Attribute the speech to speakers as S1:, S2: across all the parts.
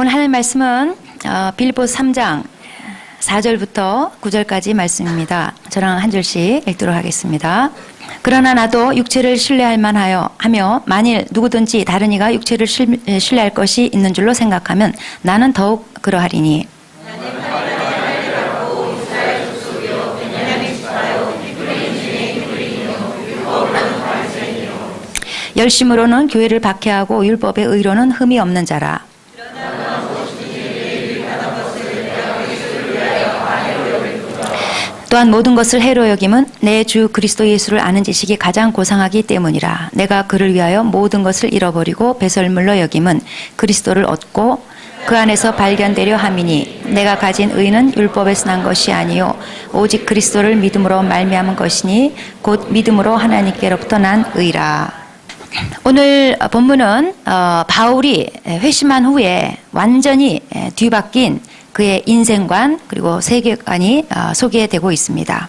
S1: 오늘 하나님 말씀은 빌립보서 3장 4절부터 9절까지 말씀입니다. 저랑 한 절씩 읽도록 하겠습니다. 그러나 나도 육체를 신뢰할 만하며 만일 누구든지 다른 이가 육체를 신뢰할 것이 있는 줄로 생각하면 나는 더욱 그러하리니 열심으로는 교회를 박해하고 율법의 의로는 흠이 없는 자라. 또한 모든 것을 해로 여김은 내 주 그리스도 예수를 아는 지식이 가장 고상하기 때문이라. 내가 그를 위하여 모든 것을 잃어버리고 배설물로 여김은 그리스도를 얻고 그 안에서 발견되려 함이니 내가 가진 의는 율법에서 난 것이 아니요 오직 그리스도를 믿음으로 말미암은 것이니 곧 믿음으로 하나님께로부터 난 의라. 오늘 본문은 바울이 회심한 후에 완전히 뒤바뀐 그의 인생관 그리고 세계관이 소개되고 있습니다.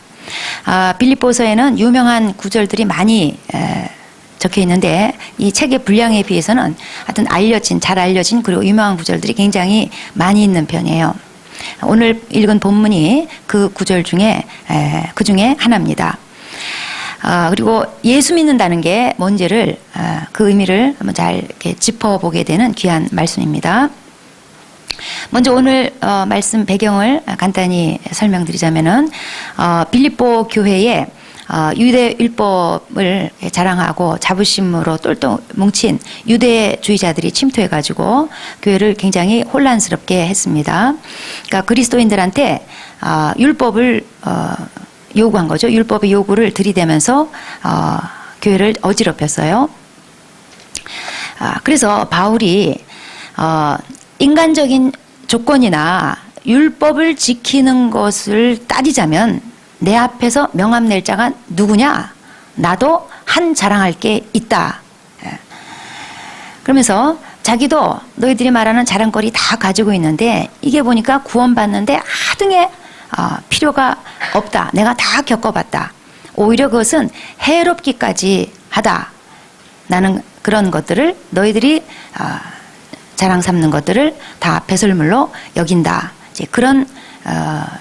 S1: 빌립보서에는 유명한 구절들이 많이 적혀 있는데 이 책의 분량에 비해서는 하여튼 잘 알려진 그리고 유명한 구절들이 굉장히 많이 있는 편이에요. 오늘 읽은 본문이 그 구절 중에 그 중에 하나입니다. 그리고 예수 믿는다는 게 뭔지를 그 의미를 한번 잘 이렇게 짚어보게 되는 귀한 말씀입니다. 먼저 오늘 말씀 배경을 간단히 설명드리자면은 빌립보 교회에 유대 율법을 자랑하고 자부심으로 똘똘 뭉친 유대주의자들이 침투해가지고 교회를 굉장히 혼란스럽게 했습니다. 그러니까 그리스도인들한테 율법을 요구한 거죠. 율법의 요구를 들이대면서 교회를 어지럽혔어요. 그래서 바울이 인간적인 조건이나 율법을 지키는 것을 따지자면 내 앞에서 명함 낼 자가 누구냐? 나도 한 자랑할 게 있다. 그러면서 자기도 너희들이 말하는 자랑거리 다 가지고 있는데 이게 보니까 구원받는데 하등의 필요가 없다. 내가 다 겪어봤다. 오히려 그것은 해롭기까지 하다. 나는 그런 것들을 너희들이 자랑 삼는 것들을 다 배설물로 여긴다. 이제 그런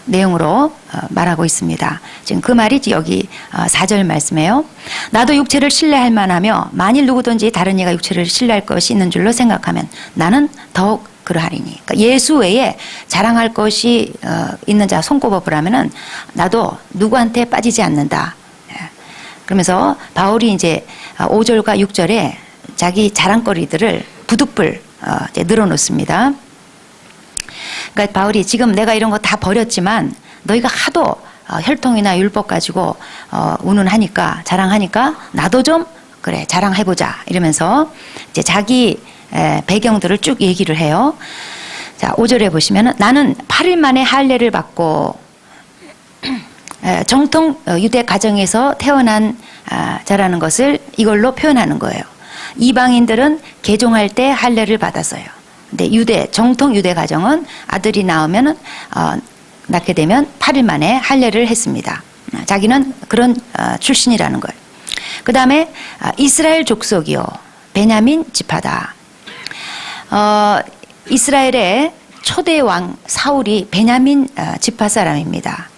S1: 내용으로 말하고 있습니다. 지금 그 말이 여기 4절 말씀이에요. 나도 육체를 신뢰할 만하며 만일 누구든지 다른 이가 육체를 신뢰할 것이 있는 줄로 생각하면 나는 더욱 그러하리니. 그러니까 예수 외에 자랑할 것이 있는 자 손꼽아 보라면은 나도 누구한테 빠지지 않는다. 그러면서 바울이 이제 5절과 6절에 자기 자랑거리들을 부득불 늘어놓습니다. 그러니까 바울이 지금 내가 이런 거 다 버렸지만 너희가 하도 혈통이나 율법 가지고 운운하니까 자랑하니까 나도 좀 그래 자랑해보자 이러면서 이제 자기 배경들을 쭉 얘기를 해요. 자 5절에 보시면은 나는 8일 만에 할례를 받고 정통 유대 가정에서 태어난 자라는 것을 이걸로 표현하는 거예요. 이방인들은 개종할 때 할례를 받았어요. 근데 정통 유대 가정은 아들이 나오면은 낳게 되면 8일 만에 할례를 했습니다. 자기는 그런 출신이라는 거예요. 그 다음에 이스라엘 족속이요 베냐민 지파다. 이스라엘의 초대 왕 사울이 베냐민 지파 사람입니다.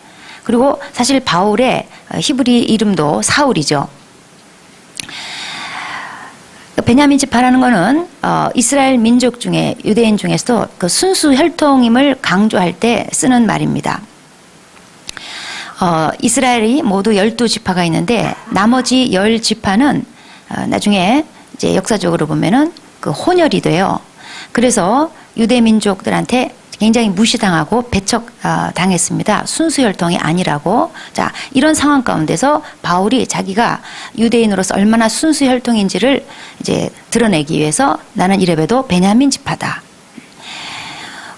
S1: 그리고 사실 바울의 히브리 이름도 사울이죠. 베냐민 지파라는 거는 이스라엘 민족 중에 유대인 중에서도 그 순수 혈통임을 강조할 때 쓰는 말입니다. 이스라엘이 모두 12지파가 있는데 나머지 10지파는 나중에 이제 역사적으로 보면은 그 혼혈이 돼요. 그래서 유대 민족들한테 굉장히 무시당하고 배척당했습니다. 순수 혈통이 아니라고. 자, 이런 상황 가운데서 바울이 자기가 유대인으로서 얼마나 순수 혈통인지를 이제 드러내기 위해서 나는 이래봬도 베냐민 지파다.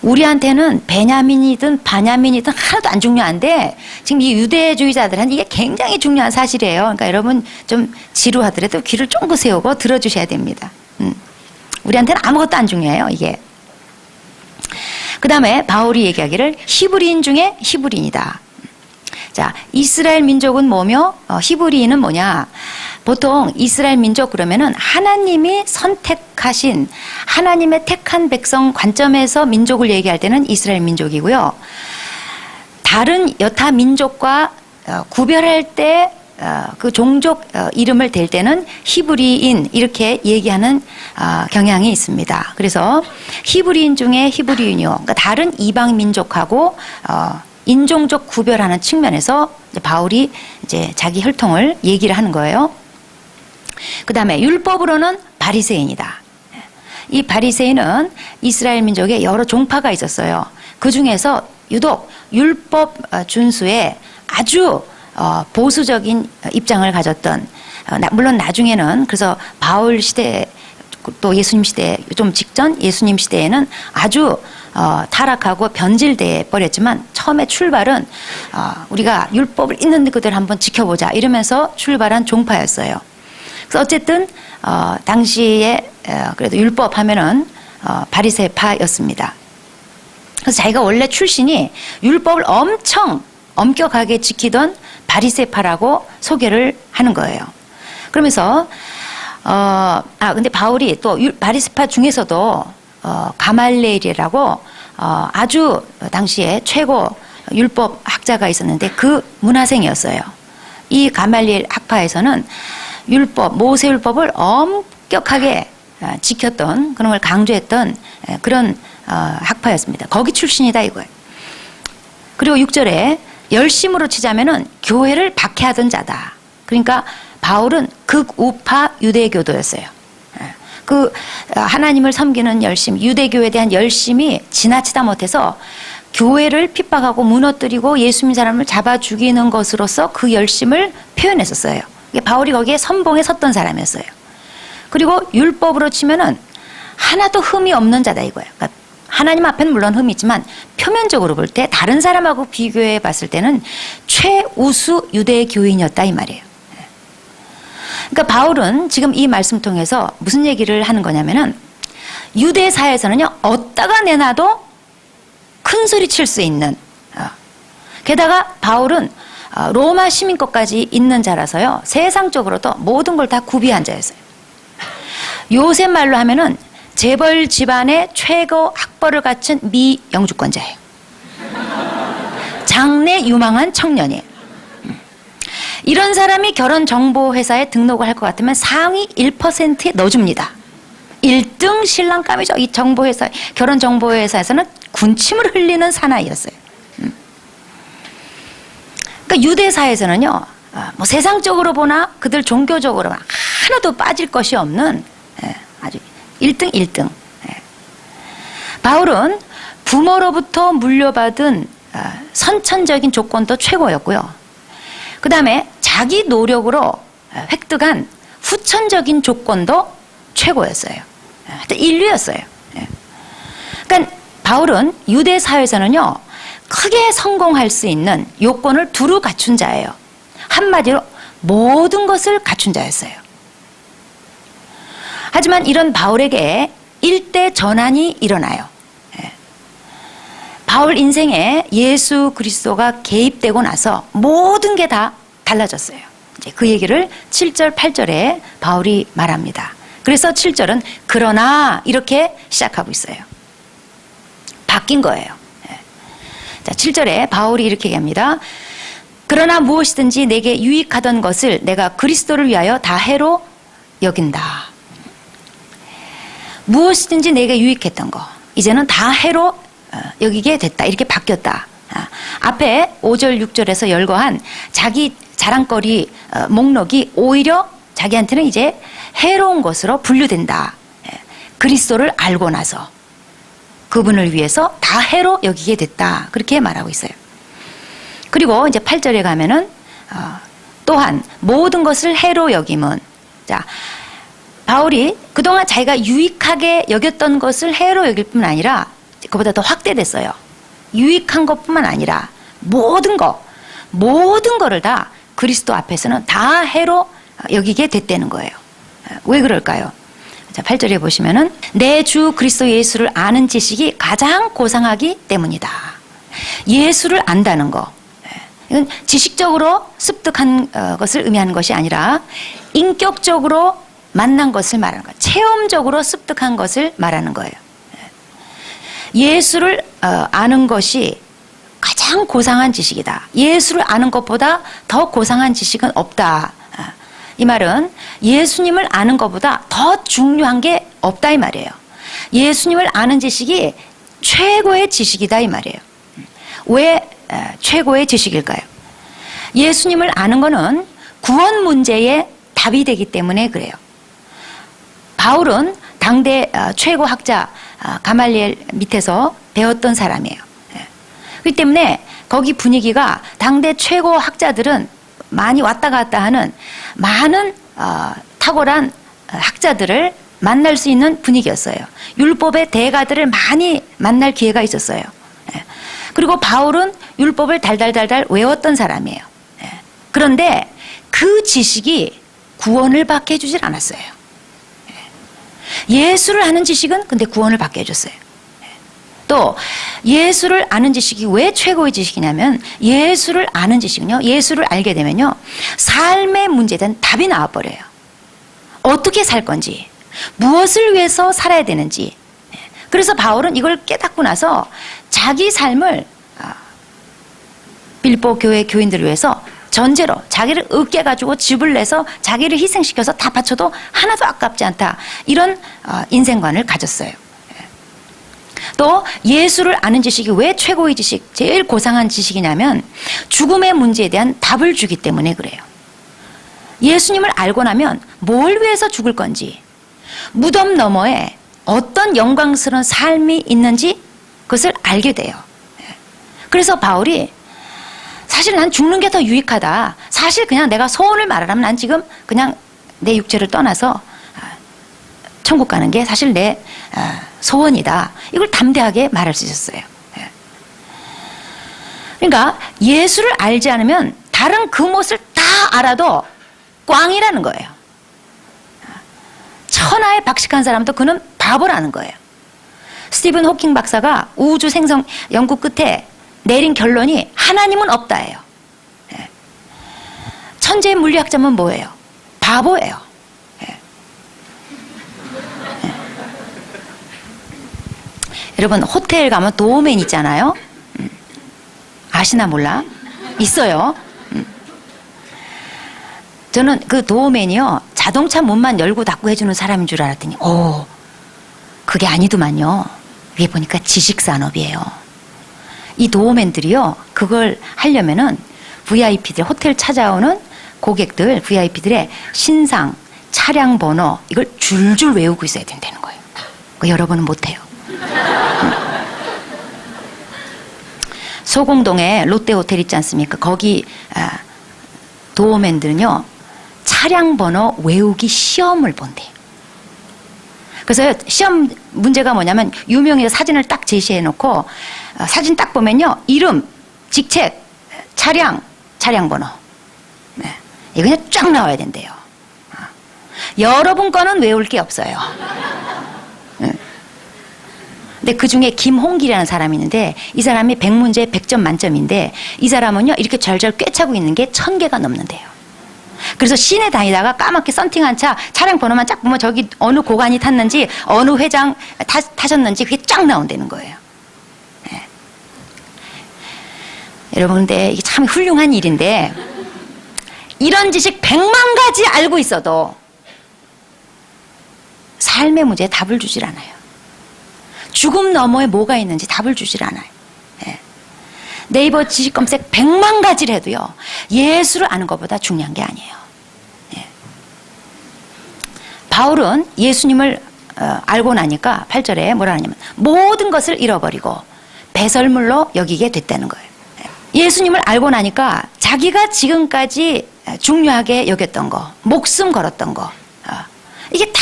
S1: 우리한테는 베냐민이든 바냐민이든 하나도 안 중요한데 지금 이 유대주의자들한테 이게 굉장히 중요한 사실이에요. 그러니까 여러분 좀 지루하더라도 귀를 쫑긋 세우고 들어주셔야 됩니다. 우리한테는 아무것도 안 중요해요, 이게. 그 다음에 바울이 얘기하기를 히브리인 중에 히브리인이다. 자, 이스라엘 민족은 뭐며 히브리인은 뭐냐? 보통 이스라엘 민족 그러면은 하나님이 선택하신 하나님의 택한 백성 관점에서 민족을 얘기할 때는 이스라엘 민족이고요. 다른 여타 민족과 구별할 때 그 종족 이름을 댈 때는 히브리인 이렇게 얘기하는 경향이 있습니다. 그래서 히브리인 중에 히브리인이요. 그러니까 다른 이방 민족하고 인종적 구별하는 측면에서 이제 바울이 이제 자기 혈통을 얘기를 하는 거예요. 그 다음에 율법으로는 바리새인이다. 이 바리새인은 이스라엘 민족에 여러 종파가 있었어요. 그 중에서 유독 율법 준수에 아주 보수적인 입장을 가졌던, 물론 나중에는 그래서 바울 시대 또 예수님 시대 좀 직전 예수님 시대에는 아주 타락하고 변질돼 버렸지만 처음에 출발은 우리가 율법을 있는 그대로 한번 지켜보자 이러면서 출발한 종파였어요. 그래서 어쨌든 당시에 그래도 율법 하면은 바리새파였습니다. 그래서 자기가 원래 출신이 율법을 엄청 엄격하게 지키던 바리새파라고 소개를 하는 거예요. 그러면서 근데 바울이 또 바리새파 중에서도 가말리엘이라고 아주 당시에 최고 율법 학자가 있었는데 그 문화생이었어요. 이 가말리엘 학파에서는 모세율법을 엄격하게 지켰던 그런 걸 강조했던 그런 학파였습니다. 거기 출신이다 이거예요. 그리고 6절에 열심으로 치자면은 교회를 박해하던 자다. 그러니까 바울은 극우파 유대교도였어요. 그 하나님을 섬기는 열심, 유대교에 대한 열심이 지나치다 못해서 교회를 핍박하고 무너뜨리고 예수 믿는 사람을 잡아 죽이는 것으로서 그 열심을 표현했었어요. 바울이 거기에 선봉에 섰던 사람이었어요. 그리고 율법으로 치면은 하나도 흠이 없는 자다 이거예요. 그러니까 하나님 앞에는 물론 흠이 있지만 표면적으로 볼 때 다른 사람하고 비교해 봤을 때는 최우수 유대교인이었다 이 말이에요. 그러니까 바울은 지금 이 말씀 통해서 무슨 얘기를 하는 거냐면은 유대사에서는요 어디다가 내놔도 큰 소리 칠 수 있는, 게다가 바울은 로마 시민권까지 있는 자라서요 세상적으로도 모든 걸 다 구비한 자였어요. 요새 말로 하면은 재벌 집안의 최고 학벌을 갖춘 미영주권자예요. 장래 유망한 청년이에요. 이런 사람이 결혼정보회사에 등록을 할 것 같으면 상위 1%에 넣어줍니다. 1등 신랑감이죠. 이 정보회사, 결혼정보회사에서는 군침을 흘리는 사나이였어요. 그러니까 유대사에서는요, 뭐 세상적으로 보나 그들 종교적으로 하나도 빠질 것이 없는 아주 1등. 바울은 부모로부터 물려받은 선천적인 조건도 최고였고요. 그 다음에 자기 노력으로 획득한 후천적인 조건도 최고였어요. 하여튼 인류였어요. 그러니까 바울은 유대 사회에서는요 크게 성공할 수 있는 요건을 두루 갖춘 자예요. 한마디로 모든 것을 갖춘 자였어요. 하지만 이런 바울에게 일대 전환이 일어나요. 바울 인생에 예수 그리스도가 개입되고 나서 모든 게 다 달라졌어요. 이제 그 얘기를 7절, 8절에 바울이 말합니다. 그래서 7절은 그러나 이렇게 시작하고 있어요. 바뀐 거예요. 자, 7절에 바울이 이렇게 얘기합니다. 그러나 무엇이든지 내게 유익하던 것을 내가 그리스도를 위하여 다 해로 여긴다. 무엇이든지 내게 유익했던 거 이제는 다 해로 여기게 됐다. 이렇게 바뀌었다. 앞에 5절 6절에서 열거한 자기 자랑거리 목록이 오히려 자기한테는 이제 해로운 것으로 분류된다. 그리스도를 알고 나서 그분을 위해서 다 해로 여기게 됐다. 그렇게 말하고 있어요. 그리고 이제 8절에 가면은 또한 모든 것을 해로 여김은, 자, 바울이 그동안 자기가 유익하게 여겼던 것을 해로 여길 뿐 아니라 그보다 더 확대됐어요. 유익한 것뿐만 아니라 모든 거를 다 그리스도 앞에서는 다 해로 여기게 됐다는 거예요. 왜 그럴까요? 자, 8절에 보시면은 내 주 그리스도 예수를 아는 지식이 가장 고상하기 때문이다. 예수를 안다는 거. 이건 지식적으로 습득한 것을 의미하는 것이 아니라 인격적으로 만난 것을 말하는 거예요. 체험적으로 습득한 것을 말하는 거예요. 예수를 아는 것이 가장 고상한 지식이다. 예수를 아는 것보다 더 고상한 지식은 없다. 이 말은 예수님을 아는 것보다 더 중요한 게 없다 이 말이에요. 예수님을 아는 지식이 최고의 지식이다 이 말이에요. 왜 최고의 지식일까요? 예수님을 아는 것은 구원 문제의 답이 되기 때문에 그래요. 바울은 당대 최고 학자 가말리엘 밑에서 배웠던 사람이에요. 그렇기 때문에 거기 분위기가 당대 최고 학자들은 많이 왔다 갔다 하는 많은 탁월한 학자들을 만날 수 있는 분위기였어요. 율법의 대가들을 많이 만날 기회가 있었어요. 그리고 바울은 율법을 달달달달 외웠던 사람이에요. 그런데 그 지식이 구원을 받게 해주질 않았어요. 예수를 아는 지식은 근데 구원을 받게 해줬어요. 또 예수를 아는 지식이 왜 최고의 지식이냐면 예수를 아는 지식은요, 예수를 알게 되면요 삶의 문제에 대한 답이 나와버려요. 어떻게 살 건지, 무엇을 위해서 살아야 되는지. 그래서 바울은 이걸 깨닫고 나서 자기 삶을 빌보 교회 교인들을 위해서 전제로 자기를 으깨가지고 집을 내서 자기를 희생시켜서 다 바쳐도 하나도 아깝지 않다. 이런 인생관을 가졌어요. 또 예수를 아는 지식이 왜 최고의 지식, 제일 고상한 지식이냐면 죽음의 문제에 대한 답을 주기 때문에 그래요. 예수님을 알고 나면 뭘 위해서 죽을 건지, 무덤 너머에 어떤 영광스러운 삶이 있는지 그것을 알게 돼요. 그래서 바울이 사실 난 죽는 게 더 유익하다. 사실 그냥 내가 소원을 말하라면 난 지금 그냥 내 육체를 떠나서 천국 가는 게 사실 내 소원이다. 이걸 담대하게 말할 수 있었어요. 그러니까 예수를 알지 않으면 다른 그 무엇을 다 알아도 꽝이라는 거예요. 천하에 박식한 사람도 그는 바보라는 거예요. 스티븐 호킹 박사가 우주 생성 연구 끝에 내린 결론이 하나님은 없다예요. 천재 물리학자면 뭐예요? 바보예요. 여러분 호텔 가면 도어맨 있잖아요. 아시나 몰라? 있어요. 저는 그 도어맨이요 자동차 문만 열고 닫고 해주는 사람인 줄 알았더니 그게 아니더만요. 위에 보니까 지식산업이에요. 이 도어맨들이요 그걸 하려면은 VIP들 호텔 찾아오는 고객들 VIP들의 신상 차량 번호 이걸 줄줄 외우고 있어야 된다는 거예요. 그거 여러분은 못해요. 소공동에 롯데호텔 있지 않습니까? 거기 도어맨들은요 차량 번호 외우기 시험을 본대요. 그래서 시험 문제가 뭐냐면 유명인의 사진을 딱 제시해 놓고 사진 딱 보면요 이름, 직책, 차량 번호 이거 그냥 쫙 나와야 된대요. 여러분 거는 외울 게 없어요. 근데 그 중에 김홍길이라는 사람이 있는데 이 사람이 100문제 100점 만점인데 이 사람은요 이렇게 절절 꿰차고 있는 게 1000개가 넘는데요. 그래서 시내 다니다가 까맣게 썬팅한 차 차량 번호만 쫙 보면 저기 어느 고관이 탔는지 어느 회장 타셨는지 그게 쫙 나온다는 거예요. 네. 여러분 근데 이게 참 훌륭한 일인데 이런 지식 100만 가지 알고 있어도 삶의 문제에 답을 주질 않아요. 죽음 너머에 뭐가 있는지 답을 주질 않아요. 네. 네이버 지식 검색 100만 가지를 해도요 예수를 아는 것보다 중요한 게 아니에요. 네. 바울은 예수님을 알고 나니까 8절에 뭐라 하냐면 모든 것을 잃어버리고 배설물로 여기게 됐다는 거예요. 예수님을 알고 나니까 자기가 지금까지 중요하게 여겼던 거, 목숨 걸었던 거 이게 다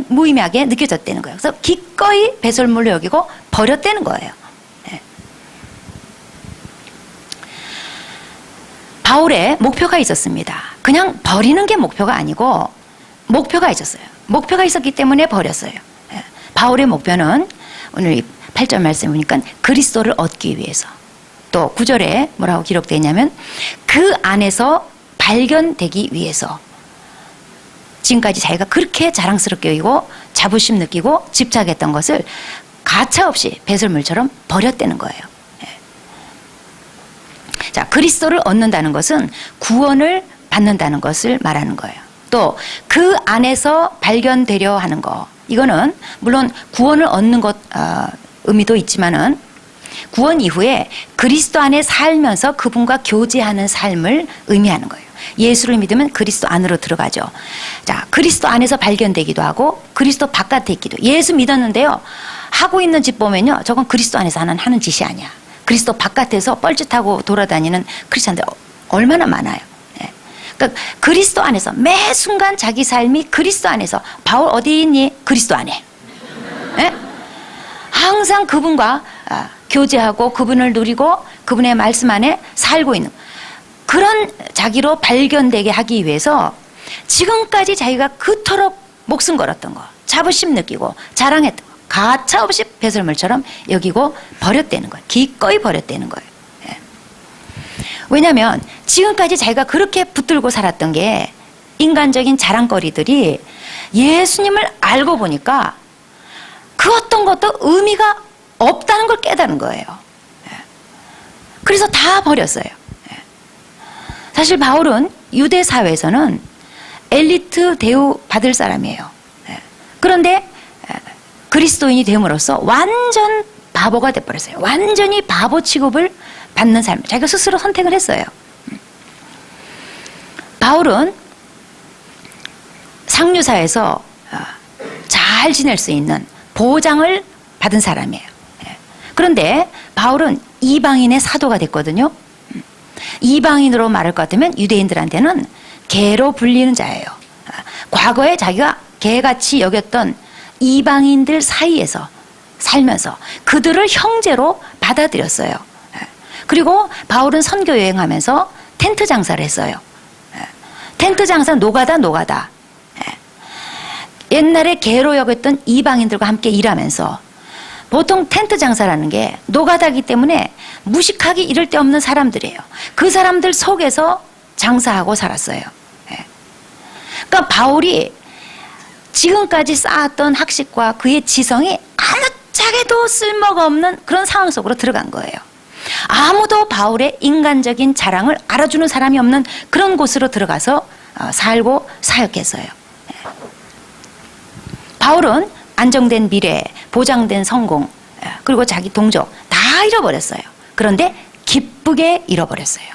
S1: 무의미하게 느껴졌다는 거예요. 그래서 기꺼이 배설물로 여기고 버렸다는 거예요. 네. 바울의 목표가 있었습니다. 그냥 버리는 게 목표가 아니고 목표가 있었어요. 목표가 있었기 때문에 버렸어요. 네. 바울의 목표는 오늘 8절 말씀 보니까 그리스도를 얻기 위해서 또 9절에 뭐라고 기록되어 있냐면 그 안에서 발견되기 위해서 지금까지 자기가 그렇게 자랑스럽게 여기고 자부심 느끼고 집착했던 것을 가차없이 배설물처럼 버렸다는 거예요. 자, 그리스도를 얻는다는 것은 구원을 받는다는 것을 말하는 거예요. 또 그 안에서 발견되려 하는 거, 이거는 물론 구원을 얻는 것 의미도 있지만은 구원 이후에 그리스도 안에 살면서 그분과 교제하는 삶을 의미하는 거예요. 예수를 믿으면 그리스도 안으로 들어가죠. 자, 그리스도 안에서 발견되기도 하고 그리스도 바깥에 있기도. 예수 믿었는데요, 하고 있는 짓 보면요, 저건 그리스도 안에서 하는 짓이 아니야. 그리스도 바깥에서 뻘짓하고 돌아다니는 크리스찬들 얼마나 많아요. 그러니까 그리스도 안에서 매 순간 자기 삶이 그리스도 안에서. 바울 어디 있니? 그리스도 안에. 항상 그분과 교제하고 그분을 누리고 그분의 말씀 안에 살고 있는 그런 자기로 발견되게 하기 위해서 지금까지 자기가 그토록 목숨 걸었던 거, 자부심 느끼고 자랑했던 거 가차없이 배설물처럼 여기고 버렸다는 거예요. 기꺼이 버렸다는 거예요. 왜냐하면 지금까지 자기가 그렇게 붙들고 살았던 게 인간적인 자랑거리들이 예수님을 알고 보니까 그 어떤 것도 의미가 없다는 걸 깨달은 거예요. 그래서 다 버렸어요. 사실 바울은 유대 사회에서는 엘리트 대우 받을 사람이에요. 그런데 그리스도인이 됨으로써 완전 바보가 돼버렸어요. 완전히 바보 취급을 받는 삶, 자기가 스스로 선택을 했어요. 바울은 상류사에서 잘 지낼 수 있는 보장을 받은 사람이에요. 그런데 바울은 이방인의 사도가 됐거든요. 이방인으로 말할 것 같으면 유대인들한테는 개로 불리는 자예요. 과거에 자기가 개같이 여겼던 이방인들 사이에서 살면서 그들을 형제로 받아들였어요. 그리고 바울은 선교 여행하면서 텐트 장사를 했어요. 텐트 장사 노가다. 옛날에 개로 여겼던 이방인들과 함께 일하면서, 보통 텐트 장사라는 게 노가다기 때문에 무식하기 이를 데 없는 사람들이에요. 그 사람들 속에서 장사하고 살았어요. 그러니까 바울이 지금까지 쌓았던 학식과 그의 지성이 아무짝에도 쓸모가 없는 그런 상황 속으로 들어간 거예요. 아무도 바울의 인간적인 자랑을 알아주는 사람이 없는 그런 곳으로 들어가서 살고 사역했어요. 바울은 안정된 미래, 보장된 성공, 그리고 자기 동족 다 잃어버렸어요. 그런데 기쁘게 잃어버렸어요.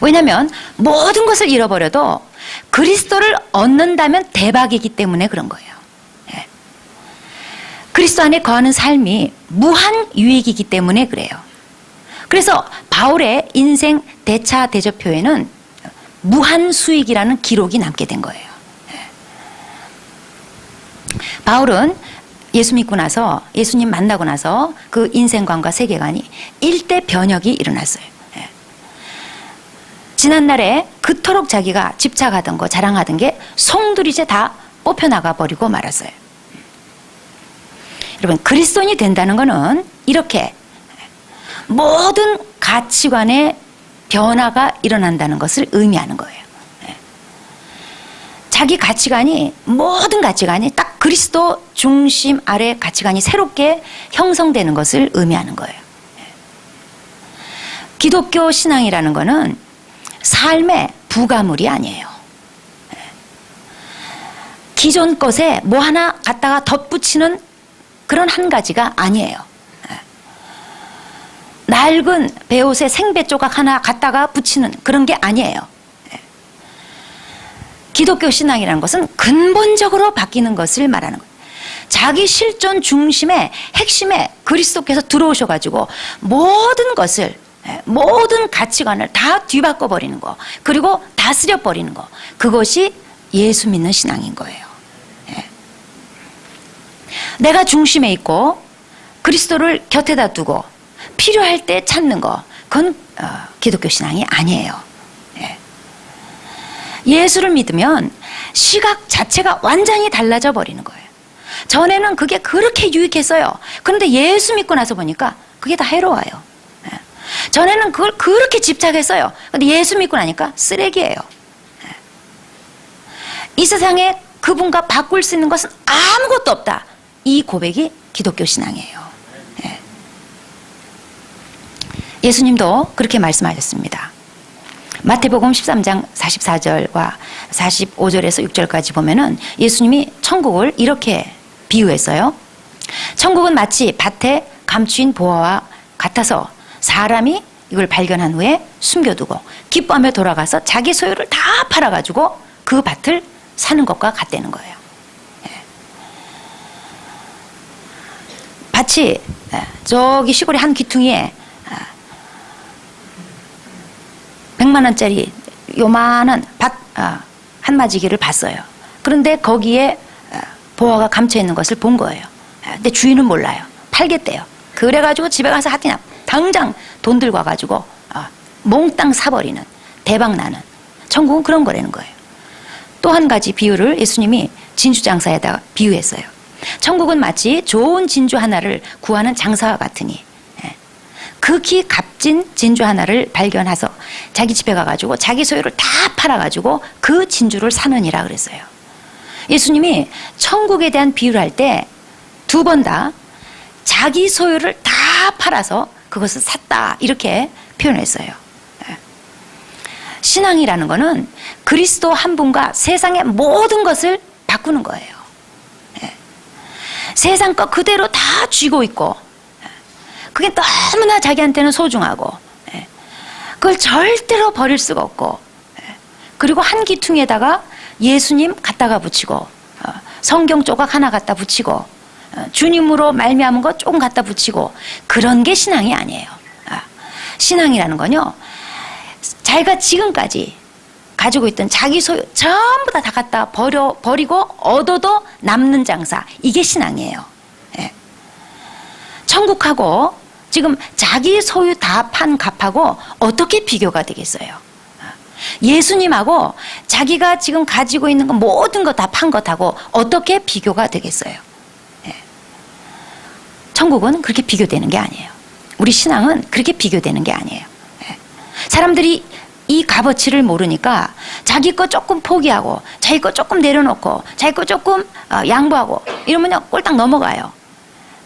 S1: 왜냐하면 모든 것을 잃어버려도 그리스도를 얻는다면 대박이기 때문에 그런 거예요. 그리스도 안에 거하는 삶이 무한 유익이기 때문에 그래요. 그래서 바울의 인생 대차 대조표에는 무한 수익이라는 기록이 남게 된 거예요. 바울은 예수 믿고 나서, 예수님 만나고 나서 그 인생관과 세계관이 일대 변혁이 일어났어요. 지난날에 그토록 자기가 집착하던 거, 자랑하던 게 송두리째 다 뽑혀나가 버리고 말았어요. 여러분, 그리스도인이 된다는 것은 이렇게 모든 가치관의 변화가 일어난다는 것을 의미하는 거예요. 자기 가치관이, 모든 가치관이 딱 그리스도 중심 아래 가치관이 새롭게 형성되는 것을 의미하는 거예요. 기독교 신앙이라는 것은 삶의 부가물이 아니에요. 기존 것에 뭐 하나 갖다가 덧붙이는 그런 한 가지가 아니에요. 낡은 베옷에 생배 조각 하나 갖다가 붙이는 그런 게 아니에요. 기독교 신앙이라는 것은 근본적으로 바뀌는 것을 말하는 거예요. 자기 실존 중심의 핵심에 그리스도께서 들어오셔가지고 모든 것을, 모든 가치관을 다 뒤바꿔 버리는 거, 그리고 다스려 버리는 거, 그것이 예수 믿는 신앙인 거예요. 내가 중심에 있고 그리스도를 곁에다 두고 필요할 때 찾는 거, 그건 기독교 신앙이 아니에요. 예수를 믿으면 시각 자체가 완전히 달라져 버리는 거예요. 전에는 그게 그렇게 유익했어요. 그런데 예수 믿고 나서 보니까 그게 다 해로워요. 전에는 그걸 그렇게 집착했어요. 그런데 예수 믿고 나니까 쓰레기예요. 이 세상에 그분과 바꿀 수 있는 것은 아무것도 없다. 이 고백이 기독교 신앙이에요. 예. 예수님도 그렇게 말씀하셨습니다. 마태복음 13장 44절과 45절에서 6절까지 보면은 예수님이 천국을 이렇게 비유했어요. 천국은 마치 밭에 감추인 보화와 같아서 사람이 이걸 발견한 후에 숨겨두고 기뻐하며 돌아가서 자기 소유를 다 팔아가지고 그 밭을 사는 것과 같다는 거예요. 밭이 저기 시골의 한 귀퉁이에 100만 원짜리 요만한 밭 한마지기를 봤어요. 그런데 거기에 보화가 감춰 있는 것을 본 거예요. 근데 주인은 몰라요. 팔겠대요. 그래가지고 집에 가서 하여튼 당장 돈 들고 와가지고 몽땅 사버리는, 대박나는, 천국은 그런 거라는 거예요. 또 한 가지 비유를 예수님이 진주 장사에다가 비유했어요. 천국은 마치 좋은 진주 하나를 구하는 장사와 같으니 극히 값진 진주 하나를 발견해서 자기 집에 가가지고 자기 소유를 다 팔아가지고 그 진주를 사느니라 그랬어요. 예수님이 천국에 대한 비유를 할 때 두 번 다 자기 소유를 다 팔아서 그것을 샀다 이렇게 표현했어요. 신앙이라는 것은 그리스도 한 분과 세상의 모든 것을 바꾸는 거예요. 세상 거 그대로 다 쥐고 있고 그게 너무나 자기한테는 소중하고 그걸 절대로 버릴 수가 없고 그리고 한 귀퉁이에다가 예수님 갖다가 붙이고 성경 조각 하나 갖다 붙이고 주님으로 말미암은 것 조금 갖다 붙이고 그런 게 신앙이 아니에요. 신앙이라는 건요 자기가 지금까지 가지고 있던 자기 소유 전부 다 갖다 버리고 얻어도 남는 장사, 이게 신앙이에요. 천국하고 지금 자기 소유 다 판 값하고 어떻게 비교가 되겠어요? 예수님하고 자기가 지금 가지고 있는 거 모든 거 다 판 것하고 어떻게 비교가 되겠어요? 천국은 그렇게 비교되는 게 아니에요. 우리 신앙은 그렇게 비교되는 게 아니에요. 사람들이 이 값어치를 모르니까 자기 거 조금 포기하고 자기 거 조금 내려놓고 자기 거 조금 양보하고 이러면 꼴딱 넘어가요.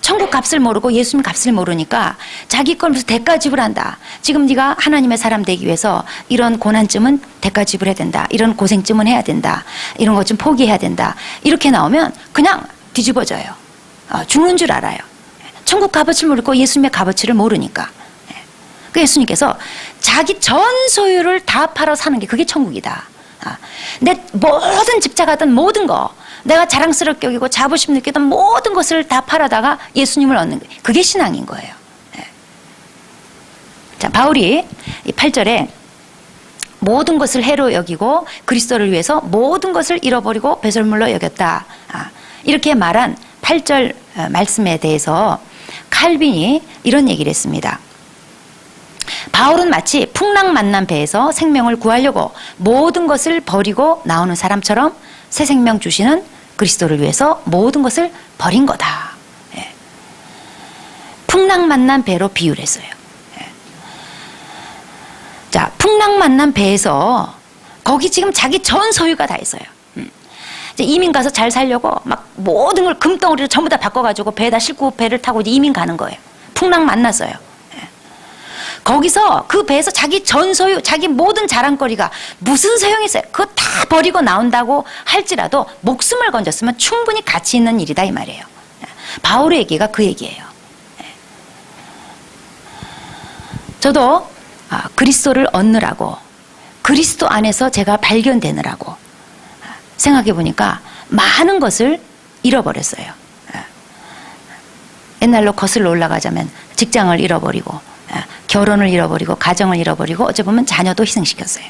S1: 천국 값을 모르고 예수님 값을 모르니까 자기 걸 무슨 대가 지불한다. 지금 네가 하나님의 사람 되기 위해서 이런 고난쯤은 대가 지불해야 된다. 이런 고생쯤은 해야 된다. 이런 것 좀 포기해야 된다. 이렇게 나오면 그냥 뒤집어져요. 죽는 줄 알아요. 천국 값어치를 모르고 예수님의 값어치를 모르니까. 그 예수님께서 자기 전 소유를 다 팔아 사는 게 그게 천국이다. 내 모든 집착하던 모든 거 내가 자랑스럽게 여기고 자부심 느끼던 모든 것을 다 팔아다가 예수님을 얻는 게 그게 신앙인 거예요. 자, 바울이 이 8절에 모든 것을 해로 여기고 그리스도를 위해서 모든 것을 잃어버리고 배설물로 여겼다. 이렇게 말한 8절 말씀에 대해서 칼빈이 이런 얘기를 했습니다. 바울은 마치 풍랑 만난 배에서 생명을 구하려고 모든 것을 버리고 나오는 사람처럼 새 생명 주시는 그리스도를 위해서 모든 것을 버린 거다. 풍랑 만난 배로 비유를 했어요. 자, 풍랑 만난 배에서 거기 지금 자기 전 소유가 다 있어요. 이민 가서 잘 살려고 막 모든 걸 금덩어리로 전부 다 바꿔가지고 배에다 싣고 배를 타고 이민 가는 거예요. 풍랑 만났어요. 거기서 그 배에서 자기 전 소유, 자기 모든 자랑거리가 무슨 소용이 있어요? 그거 다 버리고 나온다고 할지라도 목숨을 건졌으면 충분히 가치 있는 일이다 이 말이에요. 바울의 얘기가 그 얘기예요. 저도 그리스도를 얻느라고 그리스도 안에서 제가 발견되느라고 생각해 보니까 많은 것을 잃어버렸어요. 옛날로 거슬러 올라가자면 직장을 잃어버리고 결혼을 잃어버리고 가정을 잃어버리고 어찌 보면 자녀도 희생시켰어요.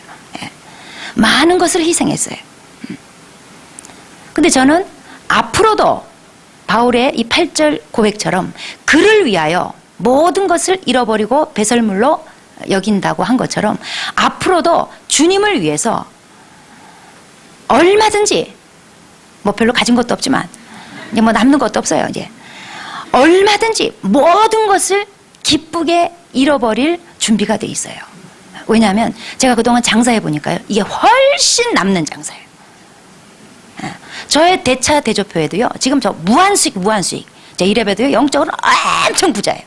S1: 많은 것을 희생했어요. 근데 저는 앞으로도 바울의 이 8절 고백처럼 그를 위하여 모든 것을 잃어버리고 배설물로 여긴다고 한 것처럼 앞으로도 주님을 위해서 얼마든지 뭐 별로 가진 것도 없지만 이제 뭐 남는 것도 없어요. 이제 얼마든지 모든 것을 기쁘게 잃어버릴 준비가 돼 있어요. 왜냐하면 제가 그동안 장사해 보니까요, 이게 훨씬 남는 장사예요. 저의 대차 대조표에도요, 지금 저 무한수익, 제 이래봬도요, 영적으로 엄청 부자예요.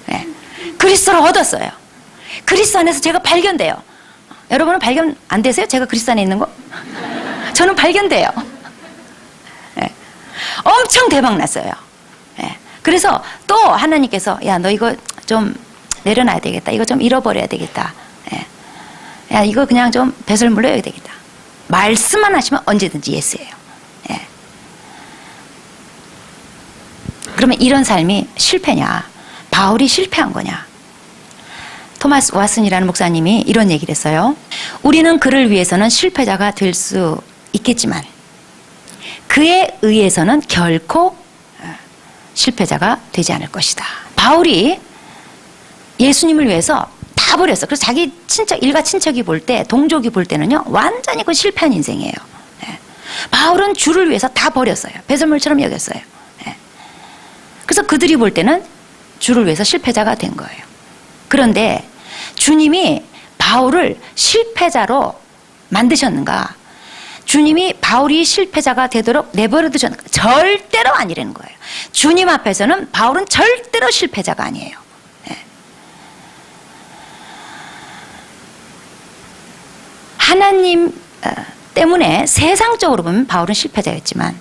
S1: 네. 그리스도를 얻었어요. 그리스도 안에서 제가 발견돼요. 여러분은 발견 안 되세요? 제가 그리스도 안에 있는 거? 저는 발견돼요. 네. 엄청 대박 났어요. 네. 그래서 또 하나님께서, 야, 너 이거 좀 내려놔야 되겠다. 이거 좀 잃어버려야 되겠다. 네. 야, 이거 그냥 좀 뱃을 물려야 되겠다. 말씀만 하시면 언제든지 예스예요. 네. 그러면 이런 삶이 실패냐? 바울이 실패한 거냐? 토마스 왓슨이라는 목사님이 이런 얘기를 했어요. 우리는 그를 위해서는 실패자가 될 수 있겠지만 그에 의해서는 결코 실패자가 되지 않을 것이다. 바울이 예수님을 위해서 다 버렸어. 그래서 자기 친척, 일가 친척이 볼 때, 동족이 볼 때는요, 완전히 그 실패한 인생이에요. 네. 바울은 주를 위해서 다 버렸어요. 배설물처럼 여겼어요. 네. 그래서 그들이 볼 때는 주를 위해서 실패자가 된 거예요. 그런데 주님이 바울을 실패자로 만드셨는가? 주님이 바울이 실패자가 되도록 내버려 두셨는가? 절대로 아니라는 거예요. 주님 앞에서는 바울은 절대로 실패자가 아니에요. 네. 하나님 때문에 세상적으로 보면 바울은 실패자였지만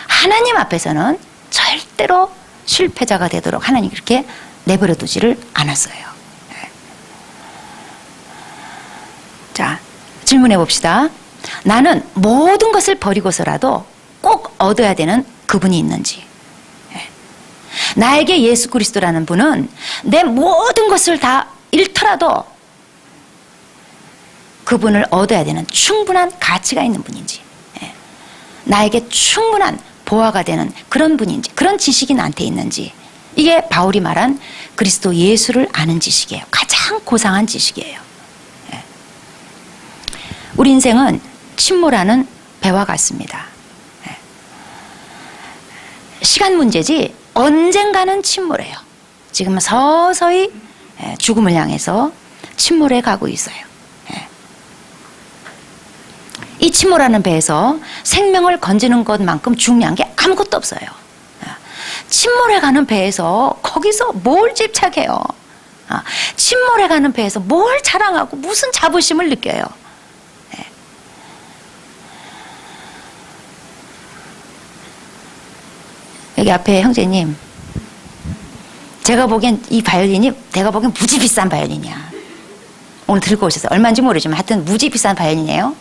S1: 하나님 앞에서는 절대로 실패자가 되도록 하나님이 그렇게 내버려 두지를 않았어요. 자, 질문해 봅시다. 나는 모든 것을 버리고서라도 꼭 얻어야 되는 그분이 있는지. 나에게 예수 그리스도라는 분은 내 모든 것을 다 잃더라도 그분을 얻어야 되는 충분한 가치가 있는 분인지, 나에게 충분한 보화가 되는 그런 분인지, 그런 지식이 나한테 있는지. 이게 바울이 말한 그리스도 예수를 아는 지식이에요. 가장 고상한 지식이에요. 우리 인생은 침몰하는 배와 같습니다. 시간 문제지 언젠가는 침몰해요. 지금 서서히 죽음을 향해서 침몰해 가고 있어요. 이 침몰하는 배에서 생명을 건지는 것만큼 중요한 게 아무것도 없어요. 침몰해 가는 배에서 거기서 뭘 집착해요? 침몰해 가는 배에서 뭘 자랑하고 무슨 자부심을 느껴요? 여기 앞에 형제님, 제가 보기엔 이 바이올린이 내가 보기엔 무지 비싼 바이올린이야. 오늘 들고 오셨어요. 얼마인지 모르지만 하여튼 무지 비싼 바이올린이에요.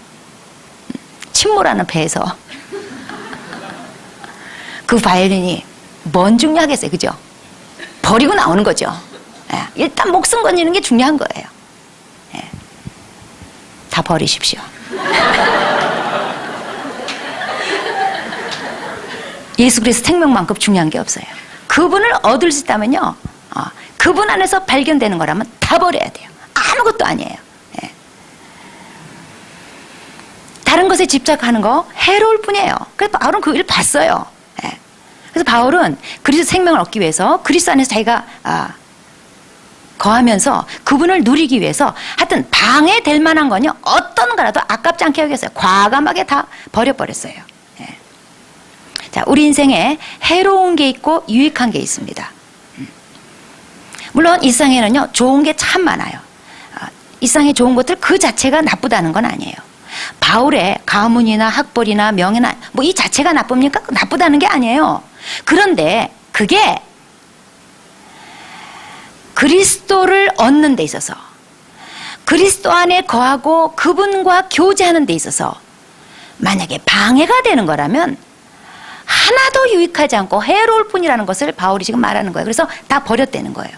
S1: 침몰하는 배에서 그 바이올린이 뭔 중요하겠어요, 그죠? 버리고 나오는 거죠. 일단 목숨 건지는 게 중요한 거예요. 다 버리십시오. 예수 그리스도 생명만큼 중요한 게 없어요. 그분을 얻을 수 있다면요, 그분 안에서 발견되는 거라면 다 버려야 돼요. 아무것도 아니에요. 다른 것에 집착하는 거 해로울 뿐이에요. 그래서 바울은 그 일을 봤어요. 그래서 바울은 그리스도 생명을 얻기 위해서 그리스도 안에서 자기가 거하면서 그분을 누리기 위해서 하여튼 방해될 만한 건요, 어떤 거라도 아깝지 않게 여겼어요. 과감하게 다 버려버렸어요. 자, 우리 인생에 해로운 게 있고 유익한 게 있습니다. 물론 이 세상에는요, 좋은 게 참 많아요. 이 세상에 좋은 것들 그 자체가 나쁘다는 건 아니에요. 바울의 가문이나 학벌이나 명예나 뭐 이 자체가 나쁩니까? 나쁘다는 게 아니에요. 그런데 그게 그리스도를 얻는 데 있어서, 그리스도 안에 거하고 그분과 교제하는 데 있어서 만약에 방해가 되는 거라면 하나도 유익하지 않고 해로울 뿐이라는 것을 바울이 지금 말하는 거예요. 그래서 다 버렸다는 거예요.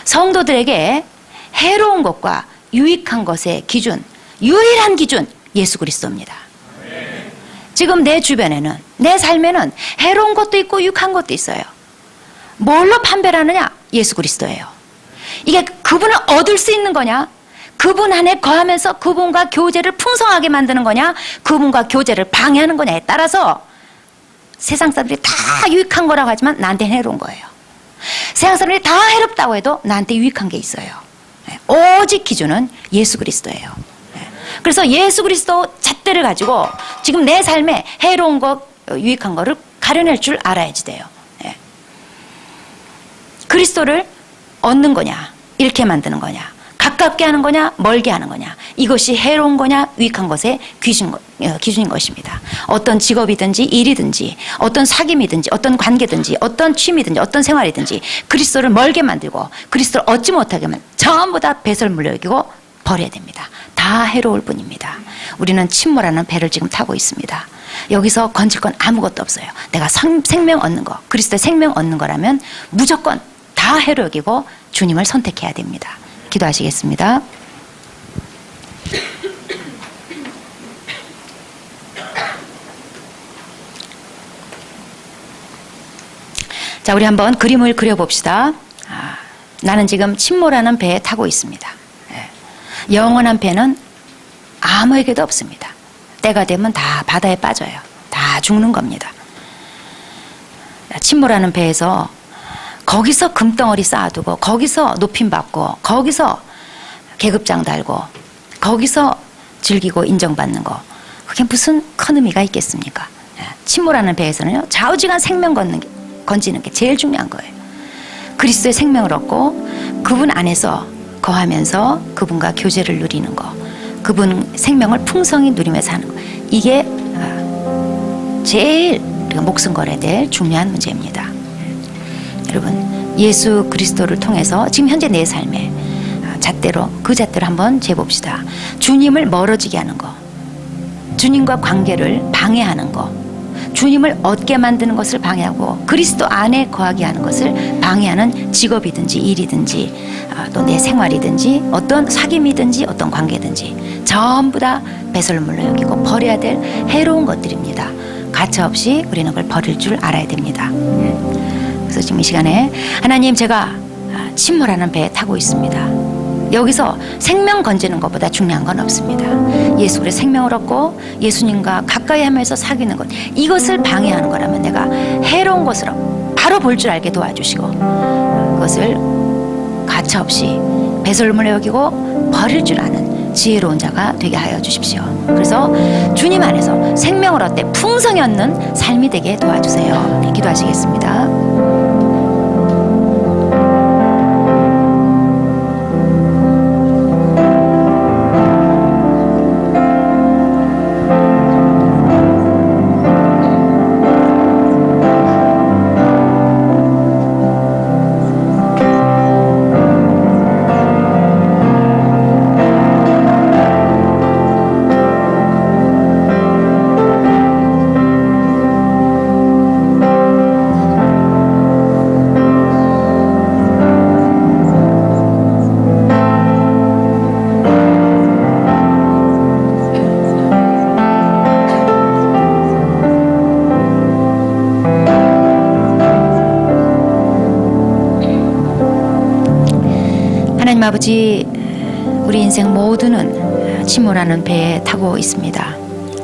S1: 성도들에게 해로운 것과 유익한 것의 기준, 유일한 기준, 예수 그리스도입니다. 지금 내 주변에는, 내 삶에는 해로운 것도 있고 유익한 것도 있어요. 뭘로 판별하느냐? 예수 그리스도예요. 이게 그분을 얻을 수 있는 거냐? 그분 안에 거하면서 그분과 교제를 풍성하게 만드는 거냐? 그분과 교제를 방해하는 거냐에 따라서 세상 사람들이 다 유익한 거라고 하지만 나한테는 해로운 거예요. 세상 사람들이 다 해롭다고 해도 나한테 유익한 게 있어요. 오직 기준은 예수 그리스도예요. 그래서 예수 그리스도 잣대를 가지고 지금 내 삶에 해로운 것, 유익한 거를 가려낼 줄 알아야지 돼요. 예. 그리스도를 얻는 거냐, 잃게 만드는 거냐, 가깝게 하는 거냐, 멀게 하는 거냐, 이것이 해로운 거냐, 유익한 것의 기준인 것입니다. 어떤 직업이든지 일이든지 어떤 사귐이든지 어떤 관계든지 어떤 취미든지 어떤 생활이든지 그리스도를 멀게 만들고 그리스도를 얻지 못하게 하면 전부 다 배설물로 여기고 버려야 됩니다. 다 해로울 뿐입니다. 우리는 침몰하는 배를 지금 타고 있습니다. 여기서 건질 건 아무것도 없어요. 내가 생명 얻는 거, 그리스도의 생명 얻는 거라면 무조건 다 해로 여기고 주님을 선택해야 됩니다. 기도하시겠습니다. 자, 우리 한번 그림을 그려봅시다. 나는 지금 침몰하는 배에 타고 있습니다. 영원한 배는 아무에게도 없습니다. 때가 되면 다 바다에 빠져요. 다 죽는 겁니다. 침몰하는 배에서 거기서 금덩어리 쌓아두고 거기서 높임받고 거기서 계급장 달고 거기서 즐기고 인정받는 거, 그게 무슨 큰 의미가 있겠습니까? 침몰하는 배에서는요, 좌우지간 생명 건지는 게 제일 중요한 거예요. 그리스도의 생명을 얻고 그분 안에서 거하면서 그분과 교제를 누리는 거, 그분 생명을 풍성히 누리며 사는 거, 이게 제일 우리가 목숨 걸어야 될 중요한 문제입니다. 여러분, 예수 그리스도를 통해서 지금 현재 내 삶에 잣대로, 그 잣대로 한번 재봅시다. 주님을 멀어지게 하는 거, 주님과 관계를 방해하는 거, 주님을 얻게 만드는 것을 방해하고 그리스도 안에 거하게 하는 것을 방해하는 직업이든지 일이든지 또 내 생활이든지 어떤 사귐이든지 어떤 관계든지 전부 다 배설물로 여기고 버려야 될 해로운 것들입니다. 가차없이 우리는 그걸 버릴 줄 알아야 됩니다. 그래서 지금 이 시간에 하나님, 제가 침몰하는 배에 타고 있습니다. 여기서 생명 건지는 것보다 중요한 건 없습니다. 예수 그리스도의 생명을 얻고 예수님과 가까이 하면서 사귀는 것, 이것을 방해하는 거라면 내가 해로운 것으로 바로 볼 줄 알게 도와주시고 그것을 가차없이 배설물로 여기고 버릴 줄 아는 지혜로운 자가 되게 하여 주십시오. 그래서 주님 안에서 생명을 얻되 풍성히 얻는 삶이 되게 도와주세요. 네, 기도하시겠습니다. 하나님 아버지, 우리 인생 모두는 침몰하는 배에 타고 있습니다.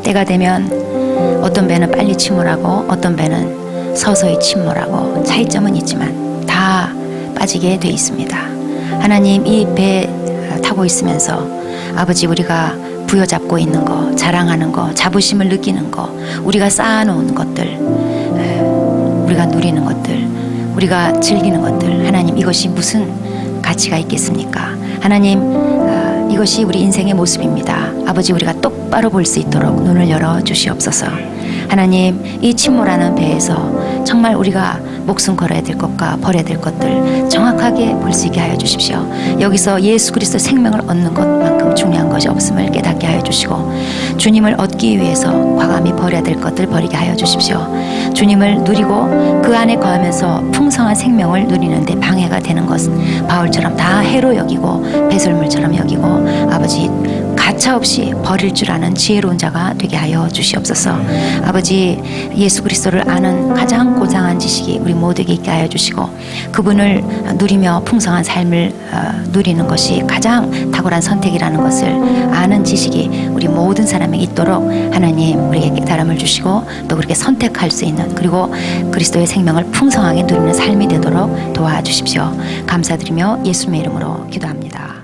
S1: 때가 되면 어떤 배는 빨리 침몰하고 어떤 배는 서서히 침몰하고 차이점은 있지만 다 빠지게 돼 있습니다. 하나님, 이 배 타고 있으면서 아버지, 우리가 부여잡고 있는 거, 자랑하는 거, 자부심을 느끼는 거, 우리가 쌓아놓은 것들, 우리가 누리는 것들, 우리가 즐기는 것들, 하나님, 이것이 무슨 가치가 있겠습니까? 하나님, 이것이 우리 인생의 모습입니다. 아버지, 우리가 똑바로 볼 수 있도록 눈을 열어 주시옵소서. 하나님, 이 침몰하는 배에서 정말 우리가 목숨 걸어야 될 것과 버려야 될 것들 정확하게 볼 수 있게 하여 주십시오. 여기서 예수 그리스도 생명을 얻는 것만큼 중요한 것이 없음을 깨닫게 하여 주시고, 주님을 얻기 위해서 과감히 버려야 될 것들 버리게 하여 주십시오. 주님을 누리고 그 안에 거하면서 풍성한 생명을 누리는데 방해가 되는 것은 바울처럼 다 해로 여기고 배설물처럼 여기고 아버지, 가차없이 버릴 줄 아는 지혜로운 자가 되게 하여 주시옵소서. 아버지, 예수 그리스도를 아는 가장 고상한 지식이 우리 모두에게 있게 하여 주시고 그분을 누리며 풍성한 삶을 누리는 것이 가장 탁월한 선택이라는 것을 아는 지식이 우리 모든 사람에게 있도록 하나님, 우리에게 깨달음을 주시고 또 그렇게 선택할 수 있는, 그리고 그리스도의 생명을 풍성하게 누리는 삶이 되도록 도와주십시오. 감사드리며 예수님의 이름으로 기도합니다.